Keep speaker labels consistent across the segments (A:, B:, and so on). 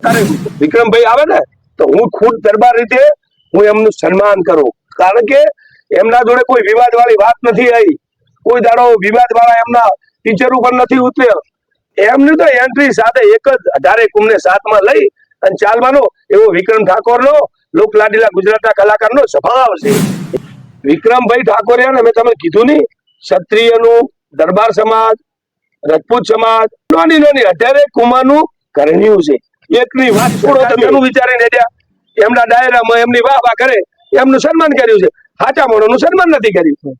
A: તારે વિક્રમભાઈ આવે ને તો હું ખુદ દરબાર રીતે હું એમનું સન્માન કરું, કારણ કે એમના જોડે કોઈ વિવાદ વાળી વાત નથી આવી, કોઈ દાડો વિવાદ વાળા એમના ટીચર ઉપર નથી ઉતર્યો. એમની તો એન્ટ્રી સાથે એક જ 18 માં લઈ અને ચાલવાનો એવો વિક્રમ ઠાકોરનો લોકલાડીલા ગુજરાતના કલાકારનો સ્વભાવ છે. વિક્રમભાઈ ઠાકોરિયા મેં તમે કીધું નહીં, ક્ષત્રિયનું દરબાર સમાજ, રજપૂત સમાજ, નાની નાની 18 કુમારનું કરણ્યું છે. એકની વાત છોડો, તમે એનું વિચારીને એમના ડાયરામાં એમની વાહ વાહ કરે, એમનું સન્માન કર્યું છે. સાચા માણસનું સન્માન નથી કર્યું.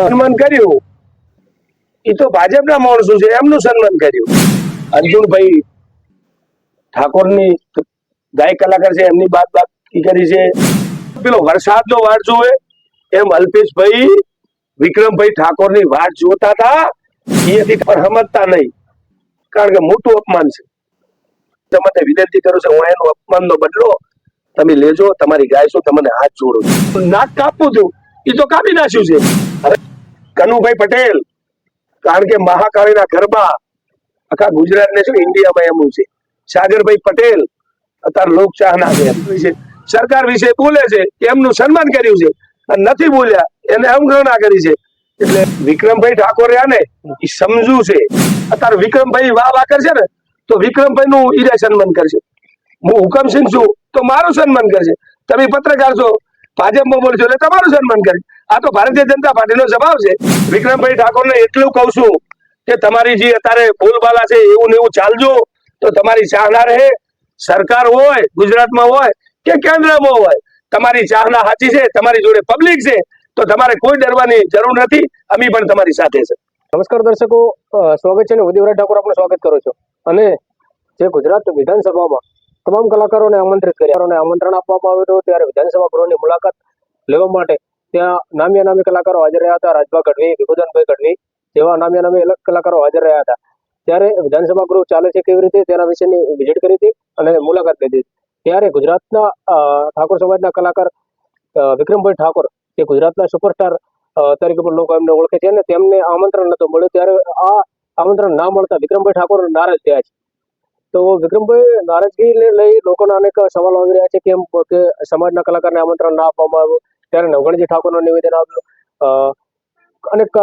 A: સન્માન કર્યું એ તો ભાજપના માણસો છે, એમનું સન્માન કર્યું. અર્જુનભાઈ ઠાકોરની ગાયક કલાકાર છે, એમની બાત કરી છે. પેલો વરસાદનો વાટ જોવે એમ અલ્પેશભાઈ વિક્રમભાઈ ઠાકોરની વાટ જોતા હતા, એથી પણ સમજતા નહીં, કારણ કે મોટું અપમાન છે. તમને વિનંતી કરું છું, હું એનું અપમાનનો બદલો તમે લેજો. તમારી ગાય શું તમને હાથ જોડો. નાક કાપવું હતું એ તો કાપી નાખ્યું છે. હવે કનુભાઈ પટેલ, કારણ કે મહાકાળીના ગરબા આખા ગુજરાતને શું ઇન્ડિયામાં એમનું છે. સાગરભાઈ પટેલ અત્યારે લોક ચાહના છે, સરકાર વિશે બોલે છે, એમનું સન્માન કર્યું છે, અને નથી બોલ્યા એને અવગણના કરી છે. એટલે વિક્રમભાઈ ઠાકોરિયા ને એ સમજુ છે. અત્યારે વિક્રમભાઈ વાહ વાહ કરશે ને તો વિક્રમભાઈ નું ઈરે સન્માન કરશે. હું હુકમસિંહ છું તો મારું સન્માન કરશે. તમે પત્રકાર છો, ભાજપમાં બોલશો એટલે તમારું સન્માન કરે. આ તો ભારતીય જનતા પાર્ટીનો સ્વભાવ છે. વિક્રમભાઈ ઠાકોરને એટલું કહું છું કે તમારી જે અત્યારે બોલબાલા છે એવું ને એવું ચાલજો તો તમારી ચાહના રહે. સરકાર હોય, ગુજરાતમાં હોય કે કેન્દ્રમાં હોય, તમારી ચાહના સાચી છે, તમારી જોડે પબ્લિક છે, તો તમારે કોઈ ડરવાની જરૂર નથી. અમે પણ તમારી સાથે છે.
B: નમસ્કાર દર્શકો, સ્વાગત છે. ઉદયવરાજ ઠાકોર આપનું સ્વાગત કરું છું. અને જે ગુજરાત વિધાનસભામાં તમામ કલાકારોને આમંત્રિત કર્યા અને આમંત્રણ આપવામાં આવ્યું હતું, ત્યારે વિધાનસભા ગૃહની મુલાકાત લેવા માટે ત્યાં નામી નામી કલાકારો હાજર રહ્યા હતા. રાજભા ગઢવી, વિભૂદનભાઈ ગઢવી જેવા નામી નામી અલગ કલાકારો હાજર રહ્યા હતા. ત્યારે વિધાનસભા ગૃહ ચાલે છે કેવી રીતે તેના વિશેની વિઝિટ કરી હતી અને મુલાકાત લીધી. ત્યારે ગુજરાતના ઠાકોર સમાજના કલાકાર વિક્રમભાઈ ઠાકોર, જે ગુજરાતના સુપરસ્ટાર તરીકે પણ લોકો એમને ઓળખે છે, અને તેમને આમંત્રણ નતું મળ્યું. ત્યારે આ આમંત્રણ ના મળતા વિક્રમભાઈ ઠાકોર નારાજ થયા છે. તો વિક્રમભાઈ નારાજગી લઈ લોકોના અનેક સવાલો આવી રહ્યા છે કે સમાજના કલાકારને આમંત્રણ ના આપવામાં આવ્યું. ત્યારે નવગણજી ઠાકોરનું નિવેદન આવ્યું, અનેક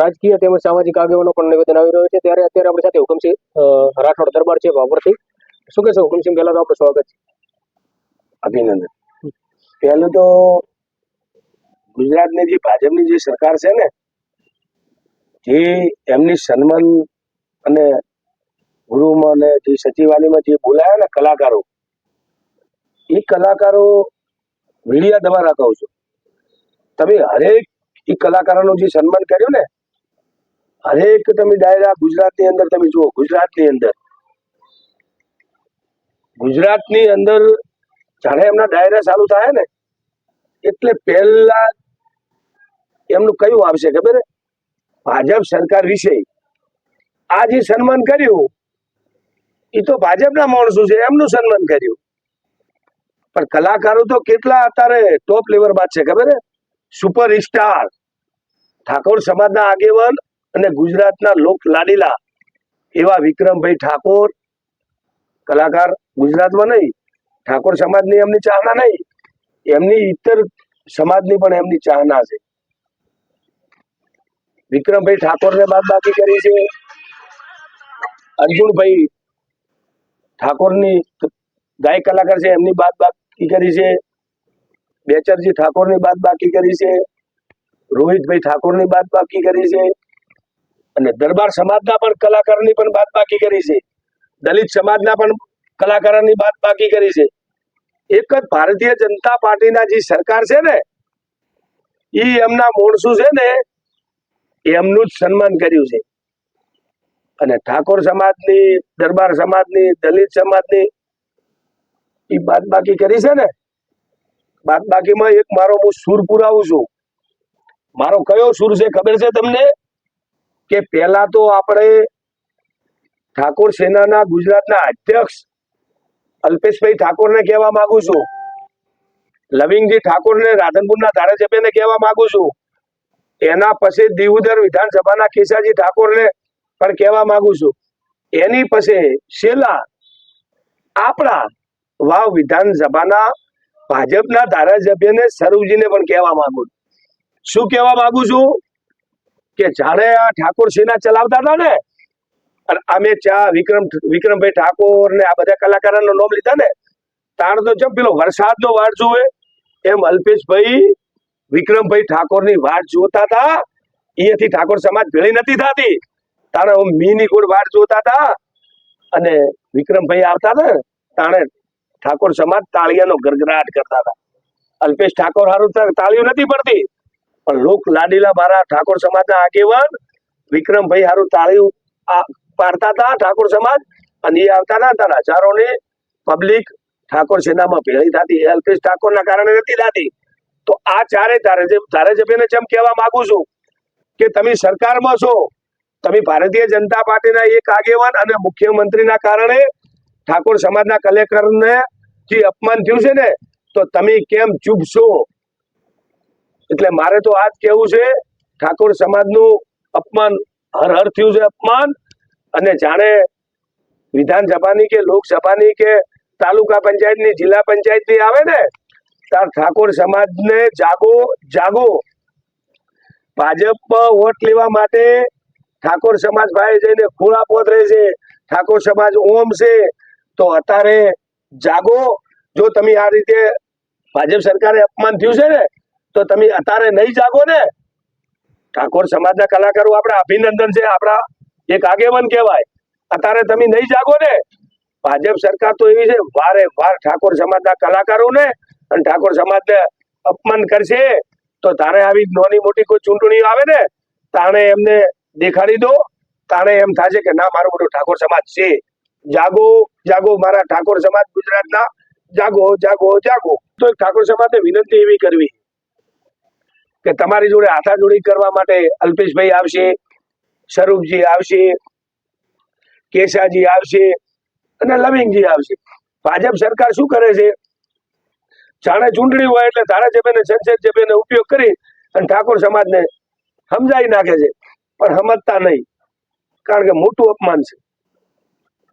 B: રાજકીય તેમજ સામાજિક આગેવાનો પણ નિવેદન આવી રહ્યું છે. ત્યારે અત્યારે આપણી સાથે હુકમસિંહ રાઠોડ દરબાર છે વાવરથી. શું કહેશો હુકમસિંહ? પહેલા તો આપણું સ્વાગત છે.
A: અભિનંદન. પહેલું તો ગુજરાતની જે ભાજપની જે સરકાર છે ને, જે એમની સન્માન અને ગૃહમાં અને જે સચિવાલયમાં જે બોલાયા ને કલાકારો, એ કલાકારો મીડિયા દ્વારા કહું છું, તમે હરેક એ કલાકારોનું જે સન્માન કર્યું ને, હરેક તમે ડાયરા ગુજરાતની અંદર તમે જુઓ, ગુજરાતની અંદર જાણે એમના ડાયરા ચાલુ થાય ને એટલે પહેલા એમનું કયું આવશે ખબર? ભાજપ સરકાર વિશે આ જે સન્માન કર્યું એ તો ભાજપના માણસો છે, એમનું સન્માન કર્યું. પણ કલાકારો તો કેટલા અત્યારે ટોપ લેવલ બાદ છે ખબર? સુપર સ્ટાર ઠાકોર સમાજના આગેવાન અને ગુજરાતના લોક લાડીલા એવા વિક્રમભાઈ ઠાકોર કલાકાર, ગુજરાતમાં નહીં, ઠાકોર સમાજની એમની ચાહના નહીં, એમની ઇતર સમાજની પણ એમની ચાહના છે. વિક્રમભાઈ ઠાકોરને બાદબાકી કરી છે. અર્જુનભાઈ ઠાકોરની ગાયક કલાકાર છે, એમની બાદબાકી કરી છે. બેચરજી ઠાકોરની બાદબાકી કરી છે. રોહિતભાઈ ઠાકોરની બાદબાકી કરી છે. અને દરબાર સમાજના પણ કલાકારોની પણ બાદબાકી કરી છે. દલિત સમાજના પણ કલાકારોની બાદબાકી કરી છે. એક જ ભારતીય જનતા પાર્ટીના જે સરકાર છે ને, એ એમના માણસો છે ને એમનું જ સન્માન કર્યું છે. અને ઠાકોર સમાજની, દરબાર સમાજની, દલિત સમાજની એ બાદબાકી કરી છે ને. બાદબાકીમાં એક મારો હું સુર પુરાવું છું. મારો કયો સુર છે ખબર છે તમને? કે પહેલા તો આપણે ઠાકોર સેનાના ગુજરાતના અધ્યક્ષ અલ્પેશભાઈ ઠાકોરને કહેવા માંગુ છું, લવિંગજી ઠાકોરને રાધનપુરના ધારાસભ્યને કહેવા માંગુ છું, એના પછી દીવદર વિધાનસભાના કેસાજી ઠાકોરને પણ કહેવા માંગુ છું, એની પછી છેલ્લા આપણા વાવ વિધાનસભાના ભાજપના ધારાસભ્યને સ્વરૂપજીને પણ કહેવા માંગુ છું. શું કહેવા માંગુ છું કે જાણે આ ઠાકોર સેના ચલાવતા હતા ને, અને અમે વિક્રમભાઈ ઠાકોર ને આ બધા કલાકારોનો નામ લીધા ને, તાણ તો જેમ પેલો વરસાદનો વાટ જોવે એમ અલ્પેશભાઈ વિક્રમભાઈ ઠાકોરની વાટ જોતા હતા. અહીંયાથી ઠાકોર સમાજ ભેળી નથી થતી, તાણે મીની ગોળ વાટ જોતા હતા. અને વિક્રમભાઈ આવતા હતા ને, તાણે ઠાકોર સમાજ તાળીયાનો ગરગરાટ કરતા હતા. અલ્પેશ ઠાકોર હારું તાળીઓ નથી પડતી, પણ લોક લાડીલા મારા ઠાકોર સમાજના આગેવાન વિક્રમભાઈ હારું તાળીઓ પાડતા હતા ઠાકોર સમાજ. અને એ આવતા હતા તારા હજારોની પબ્લિક ઠાકોર સેનામાં ભેળી થતી. અલ્પેશ ઠાકોરના કારણે નથી થતી. તો આ ચારે ધારાસભ્યને જેમ કહેવા માંગુ છું કે તમે સરકારમાં છો, તમે ભારતીય જનતા પાર્ટીના એક આગેવાન અને મુખ્યમંત્રીના કારણે ઠાકોર સમાજના કલેક્ટરને જે અપમાન થયું છે ને, તો તમે કેમ ચૂપ છો? એટલે મારે તો આજ કેવું છે, ઠાકોર સમાજનું અપમાન હર હર થયું છે અપમાન. અને જાણે વિધાનસભાની કે લોકસભાની કે તાલુકા પંચાયતની જિલ્લા પંચાયતની આવે ને, તાર ઠાકોર સમાજને જાગો જાગો. ભાજપમાં વોટ લેવા માટે ઠાકોર સમાજ ભાઈ જઈને ખોળા પોતરે છે, ઠાકોર સમાજ ઓમ છે. તો અત્યારે જાગો. જો તમે આ રીતે ભાજપ સરકારે અપમાન થયું છે ને, તો તમે અત્યારે નહીં જાગો ને, ઠાકોર સમાજના કલાકારો આપણા અભિનંદન છે, આપણા એક આગેવાન કહેવાય. અત્યારે તમે નહીં જાગો ને, ભાજપ સરકાર તો એવી છે વારે વાર ઠાકોર સમાજના કલાકારોને અને ઠાકોર સમાજને અપમાન કરશે. તો તારે આવી નાની મોટી કોઈ ચૂંટણી આવે ને, તાણે એમને દેખાડી દો, તાણે એમ થશે કે ના, મારો બધો ઠાકોર સમાજ છે. જાગો જાગો મારા ઠાકોર સમાજ ગુજરાતના, જાગો જાગો જાગો. તો એક ઠાકોર સમાજને વિનંતી એવી કરવી કે તમારી જોડે હાથાજોડી કરવા માટે અલ્પેશભાઈ આવશે, સ્વરૂપજી આવશે, કેશાજી આવશે અને લવિંગજી આવશે. ભાજપ સરકાર શું કરે છે, જાણે ચૂંટણી હોય એટલે ધારાસભ્યને સંસદ સભ્યને ઉપયોગ કરી અને ઠાકોર સમાજને સમજાવી નાખે છે, પણ સમજતા નહીં. કારણ કે મોટું અપમાન છે.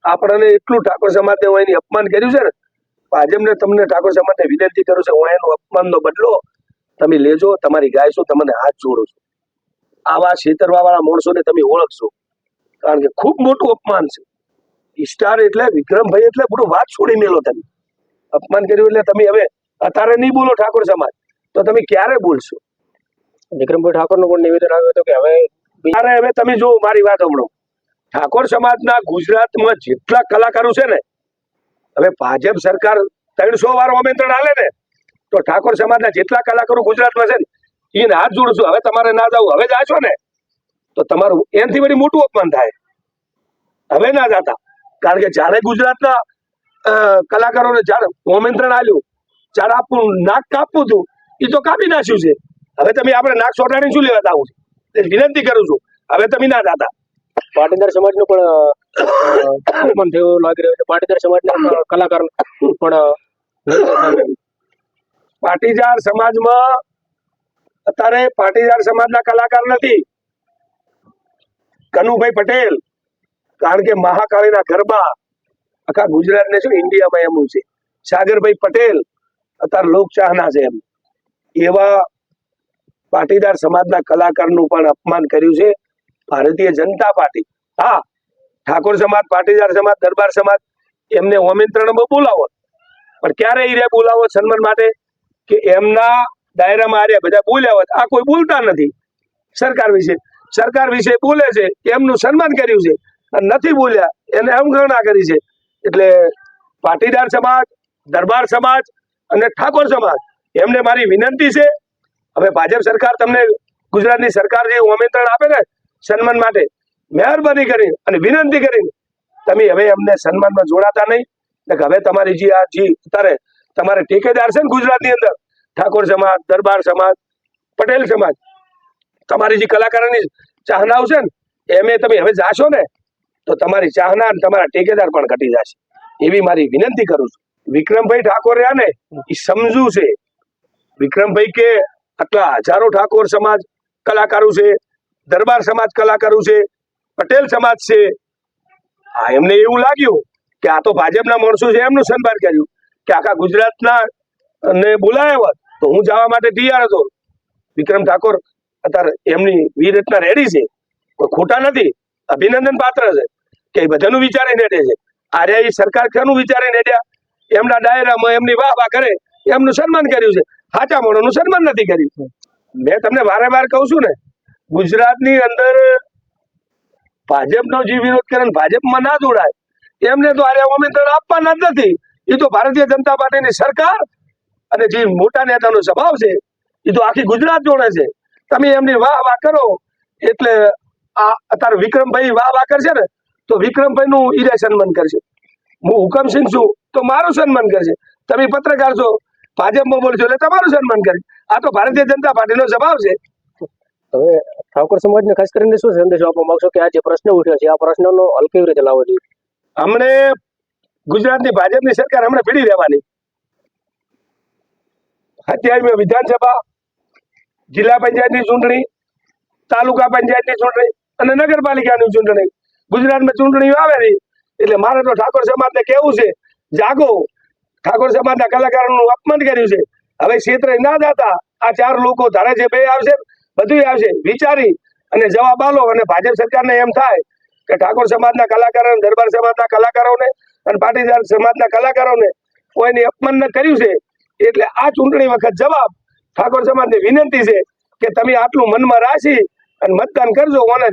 A: આપણને એટલું ઠાકોર સમાજને હું એની અપમાન કર્યું છે ને, ભાજપને તમને ઠાકોર સમાજને વિનંતી કરું છું, હું એનું અપમાનનો બદલો તમે લેજો. તમારી ગાય છું, તમને હાથ જોડું છું. આવા છેતરવા વાળા માણસોને તમે ઓળખશો, કારણ કે ખૂબ મોટું અપમાન છે. સ્ટાર એટલે વિક્રમભાઈ એટલે બધું વાત છોડી મેલો. તમે અપમાન કર્યું એટલે તમે હવે અત્યારે નહીં બોલો ઠાકોર સમાજ, તો તમે ક્યારે બોલશો?
B: વિક્રમભાઈ ઠાકોરનું પણ નિવેદન આવ્યું હતું કે
A: હવે તમે જો મારી વાત સાંભળો, ઠાકોર સમાજના ગુજરાતમાં જેટલા કલાકારો છે ને, હવે ભાજપ સરકાર 300 વાર આમંત્રણ આલે ને, તો ઠાકોર સમાજના જેટલા કલાકારો ગુજરાતમાં છે ને, એને હાથ જોડું છું. હવે તમારે ના જવું, હવે જાશો ને તો તમારું એનાથી વળી મોટું અપમાન થાય. હવે ના જાતા, કારણ કે જ્યારે ગુજરાતના કલાકારોને જ્યારે આમંત્રણ આલ્યું, જ્યારે આપણું નાક કાપવું હતું, એ તો કાપી નાખ્યું છે. હવે તમે આપણે નાક સોટાડીને શું લેવા આવું છે? વિનંતી કરું છું, હવે તમે ના જાતા.
B: પાટીદાર સમાજનું પણ અપમાન થયું લાગી રહ્યું છે. પાટીદાર સમાજના કલાકાર પણ
A: પાટીદાર સમાજમાં અત્યારે પાટીદાર સમાજના કલાકાર નથી. કનુભાઈ પટેલ, કારણ કે મહાકાળીના ગરબા આખા ગુજરાતને શું ઇન્ડિયામાં એમનું છે. સાગરભાઈ પટેલ અત્યારે લોકચાહના છે. એમ એવા પાટીદાર સમાજના કલાકારનું પણ અપમાન કર્યું છે ભારતીય જનતા પાર્ટી. હા, ઠાકોર સમાજ, પાટીદાર સમાજ, દરબાર સમાજ એમને આમંત્રણમાં બોલાવો, પણ ક્યારે એ બોલાવો સન્માન માટે કે એમના દાયરામાં આર્યા બધા બોલ્યા હોય. આ કોઈ બોલતા નથી સરકાર વિશે બોલે છે, એમનું સન્માન કર્યું છે, અને નથી બોલ્યા એને અવગણના કરી છે. એટલે પાટીદાર સમાજ, દરબાર સમાજ અને ઠાકોર સમાજ એમને મારી વિનંતી છે, હવે ભાજપ સરકાર તમને ગુજરાતની સરકાર જે આમંત્રણ આપે ને સન્માન માટે, મહેરબાની કરી અને વિનંતી કરીને તમે હવે અમને સન્માનમાં જોડાતા નહીં. હવે તમારી જે આ અત્યારે તમારે ઠેકેદાર છે ને ગુજરાતની અંદર, ઠાકોર સમાજ, દરબાર સમાજ, પટેલ સમાજ, તમારી જે કલાકારોની ચાહનાઓ છે ને, એમે તમે હવે જાશો ને તો તમારી ચાહના અને તમારા ઠેકેદાર પણ ઘટી જશે. એવી મારી વિનંતી કરું છું. વિક્રમભાઈ ઠાકોર રહ્યા ને, એ સમજુ છે. વિક્રમભાઈ કે આટલા હજારો ઠાકોર સમાજ કલાકારો છે, દરબાર સમાજ કલાકારો છે, પટેલ સમાજ છે. હા, એમને એવું લાગ્યું કે આ તો ભાજપના માણસો છે એમનું સન્માન કર્યું, કે આખા ગુજરાતના ને બોલાવ્યા હોત તો હું જવા માટે તૈયાર હતો. વિક્રમ ઠાકોર અત્યારે એમની વીરરચના રેડી છે, કોઈ ખોટા નથી, અભિનંદન પાત્ર છે કે એ બધાનું વિચારીને હેડે છે. આર્યા એ સરકાર શાનું વિચારીને હેડ્યા? એમના ડાયરામાં એમની વાહ વાહ કરે, એમનું સન્માન કર્યું છે, સાચા માણસનું સન્માન નથી કર્યું. મેં તમને વારે વાર કહું છું ને, ગુજરાતની અંદર ભાજપનો જે વિરોધ કરે ને ભાજપમાં ના જોડાય એમને તો આર્યા આમંત્રણ આપવાના જ નથી. એ તો ભારતીય જનતા પાર્ટીની સરકાર અને જે મોટા નેતાનો સ્વભાવ છે એ તો આખી ગુજરાત જોડે છે. તમે એમની વાહ વાહ કરો એટલે આ અત્યારે વિક્રમભાઈ વાહ વાહ કરશે ને તો વિક્રમભાઈ નું ઈરે સન્માન કરશે. હું હુકમસિંહ છું તો મારું સન્માન કરશે. તમે પત્રકાર છો, ભાજપમાં બોલશો એટલે તમારું સન્માન કરશે. આ તો ભારતીય જનતા પાર્ટીનો સ્વભાવ છે.
B: હવે ઠાકોર સમાજને ખાસ કરીને શું સંદેશો આપવા માંગશો કે આ જે પ્રશ્ન ઉઠ્યો છે આ પ્રશ્નનો હલ કેવી રીતે લાવવો જોઈએ?
A: હમણે ગુજરાતની ભાજપની સરકાર હમણે ભીડી રહેવાની. 27મી વિધાનસભા, જિલ્લા પંચાયતની ચૂંટણી, તાલુકા પંચાયતની ચૂંટણી અને નગરપાલિકાની ચૂંટણી, ગુજરાતમાં ચૂંટણીઓ આવે રહી એટલે મારે તો ઠાકોર સમાજને કેવું છે, જાગો. ઠાકોર સમાજના કલાકારોનું અપમાન કર્યું છે, હવે ક્ષેત્રે ના જાતા. આ 4 લોકો ધારે છે, 2 આવશે, બધું આવશે, વિચારી અને જવાબ આલો. અને ભાજપ સરકારને એમ થાય કે ઠાકોર સમાજના કલાકારો, દરબાર સમાજના કલાકારોને અને પાટીદાર સમાજના કલાકારોને કોઈને અપમાન કર્યું છે, એટલે આ ચૂંટણી વખત જવાબ ઠાકોર સમાજની વિનંતી છે કે તમે આટલું મનમાં રાખી અને મતદાન કરજો. અને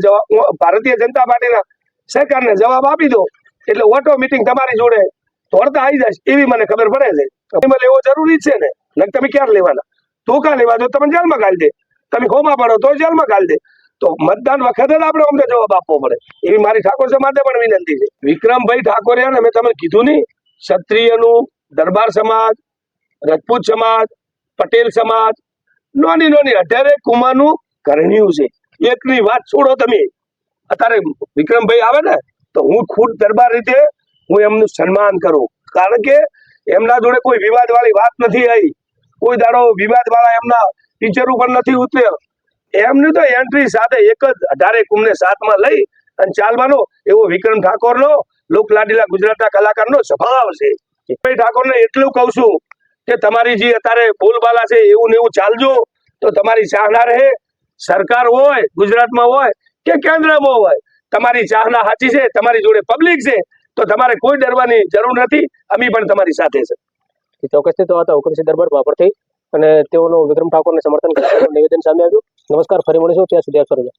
A: ભારતીય જનતા પાર્ટીના સરકારને જવાબ આપી દો એટલે ઓટોમેટિક તમારી જોડે તોડતા આવી જાય એવી મને ખબર પડે છે. એમાં લેવો જરૂરી છે ને, તમે ક્યારે લેવાના? ધોકા લેવા દો, તમે જેલમાં ઘાલી દે. તમે ખોમાં પડો તો જેલમાં ઘાલી દે. તો મતદાન વખતે જ આપણે અમને જવાબ આપવો પડે એવી મારી ઠાકોર સમાજને પણ વિનંતી છે. વિક્રમભાઈ ઠાકોરિયા મેં તમને કીધું નહીં, ક્ષત્રિયનું, દરબાર સમાજ, રજપૂત સમાજ, પટેલ સમાજ, નાની નાની 18 કુમાનું ઘરણિયું છે. એકની વાત છોડો તમે. અત્યારે વિક્રમભાઈ આવે ને તો હું ખુદ દરબાર રીતે હું એમનું સન્માન કરું, કારણ કે એમના જોડે કોઈ વિવાદ વાળી વાત નથી આવી. કોઈ દાડો વિવાદ વાળા એમના ટીચર ઉપર નથી ઉતર્યો. એમની તો એન્ટ્રી સાથે એક જ 18 કુમને સાથમાં લઈ અને ચાલવાનો એવો વિક્રમ ઠાકોરનો લોકલાડીલા ગુજરાતના કલાકારનો સ્વભાવ છે. ભાઈ ઠાકોરને એટલું કહું છું કે તમારી જે અત્યારે બોલબાલા છે એવું ને એવું ચાલજો તો તમારી ચાહના રહે. સરકાર હોય ગુજરાતમાં હોય કે કેન્દ્રમાં હોય, તમારી ચાહના સાચી છે, તમારી જોડે પબ્લિક છે, તો તમારે કોઈ ડરવાની જરૂર નથી. અમે પણ તમારી સાથે છે.
B: ચોક્કસથી તો હતા હુકમસિંહ દરબાર બાપરથી અને તેઓનું વિક્રમ ઠાકોરને સમર્થન કરવાનું નિવેદન સામે આવ્યું. નમસ્કાર, ફરી મળીશું, ત્યાં સુધી આપ સર્વે.